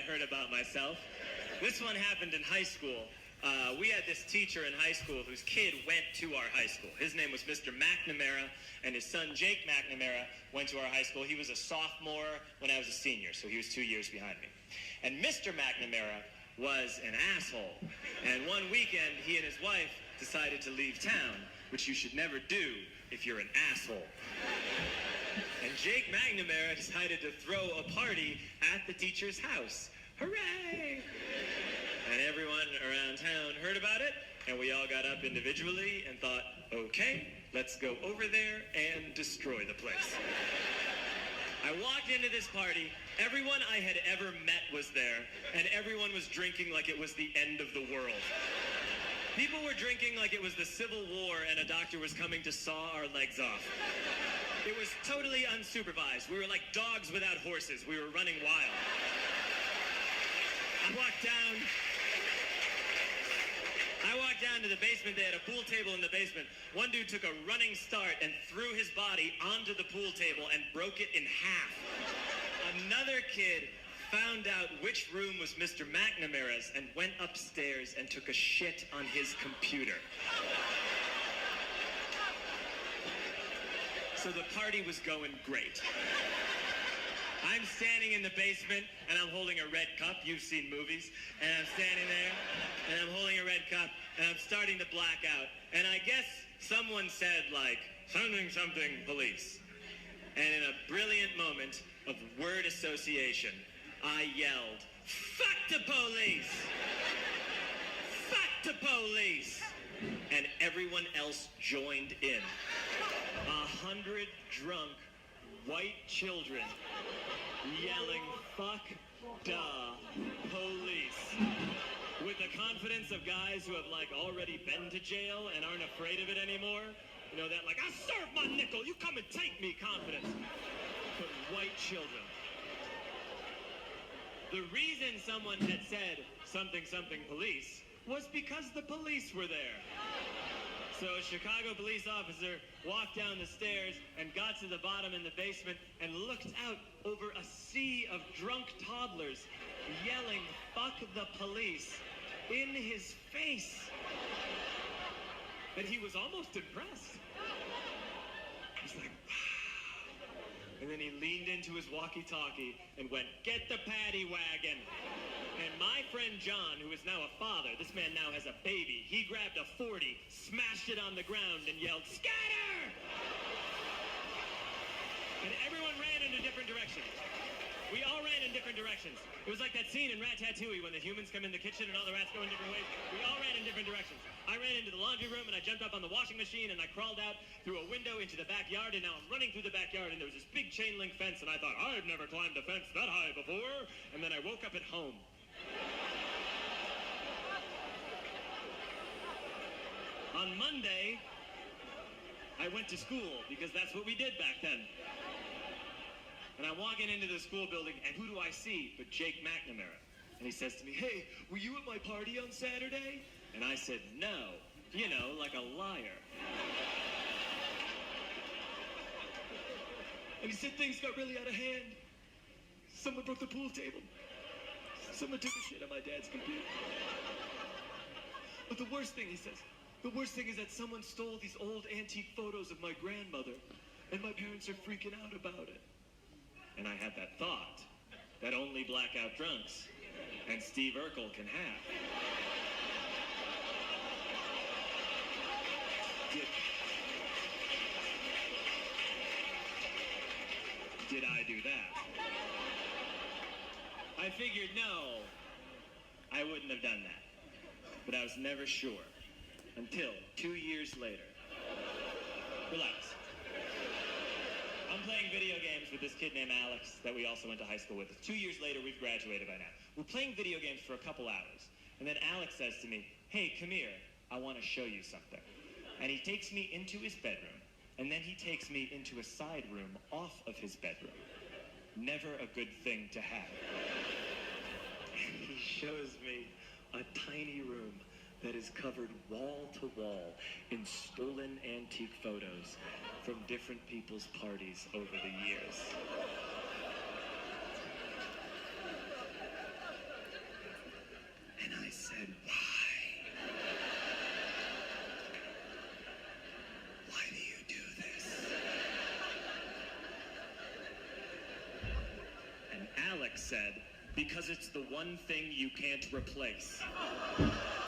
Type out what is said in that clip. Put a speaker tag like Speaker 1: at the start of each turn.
Speaker 1: heard about myself. This one happened in high school. We had this teacher in high school whose kid went to our high school. His name was Mr. McNamara, and his son Jake McNamara went to our high school. He was a sophomore when I was a senior, so he was 2 years behind me. And Mr. McNamara was an asshole. And one weekend, he and his wife decided to leave town, which you should never do if you're an asshole. And Jake McNamara decided to throw a party at the teacher's house. Hooray! And everyone around town heard about it, and we all got up individually and thought, okay, let's go over there and destroy the place. I walked into this party, everyone I had ever met was there, and everyone was drinking like it was the end of the world. People were drinking like it was the Civil War and a doctor was coming to saw our legs off. It was totally unsupervised. We were like dogs without horses. We were running wild. I walked down to the basement. They had a pool table in the basement. One dude took a running start and threw his body onto the pool table and broke it in half. Another kid found out which room was Mr. McNamara's and went upstairs and took a shit on his computer. So the party was going great. I'm standing in the basement, and I'm holding a red cup. You've seen movies. And I'm standing there, and I'm holding a red cup, and I'm starting to black out. And I guess someone said, like, something, something, police. And in a brilliant moment of word association, I yelled, fuck the police! Fuck the police! And everyone else joined in. 100 drunk white children yelling, fuck the police. With the confidence of guys who have like already been to jail and aren't afraid of it anymore. You know, that like, I'll serve my nickel, you come and take me confidence. But white children. The reason someone had said something, something police was because the police were there. So a Chicago police officer walked down the stairs and got to the bottom in the basement and looked out over a sea of drunk toddlers yelling, fuck the police, in his face. And he was almost impressed. He's like, wow. And then he leaned into his walkie-talkie and went, get the paddy wagon. And my friend John, who is now a father, this man now has a baby, he grabbed a 40, smashed it on the ground, and yelled, scatter! And everyone ran in a different direction. We all ran in different directions. It was like that scene in Ratatouille when the humans come in the kitchen and all the rats go in different ways. We all ran in different directions. I ran into the laundry room and I jumped up on the washing machine and I crawled out through a window into the backyard, and now I'm running through the backyard and there was this big chain link fence and I thought, I've never climbed a fence that high before. And then I woke up at home. On Monday, I went to school because that's what we did back then. And I'm walking into the school building, and who do I see but Jake McNamara? And he says to me, hey, were you at my party on Saturday? And I said, no. You know, like a liar. And he said things got really out of hand. Someone broke the pool table. Someone took a shit on my dad's computer. But the worst thing, he says, the worst thing is that someone stole these old antique photos of my grandmother, and my parents are freaking out about it. And I had that thought that only blackout drunks and Steve Urkel can have. Did I do that? I figured no, I wouldn't have done that. But I was never sure until 2 years later. Relax. I'm playing video games with this kid named Alex that we also went to high school with. 2 years later, we've graduated by now. We're playing video games for a couple hours. And then Alex says to me, hey, come here. I want to show you something. And he takes me into his bedroom. And then he takes me into a side room off of his bedroom. Never a good thing to have. And he shows me a tiny room that is covered wall to wall in stolen antique photos from different people's parties over the years. said, because it's the one thing you can't replace.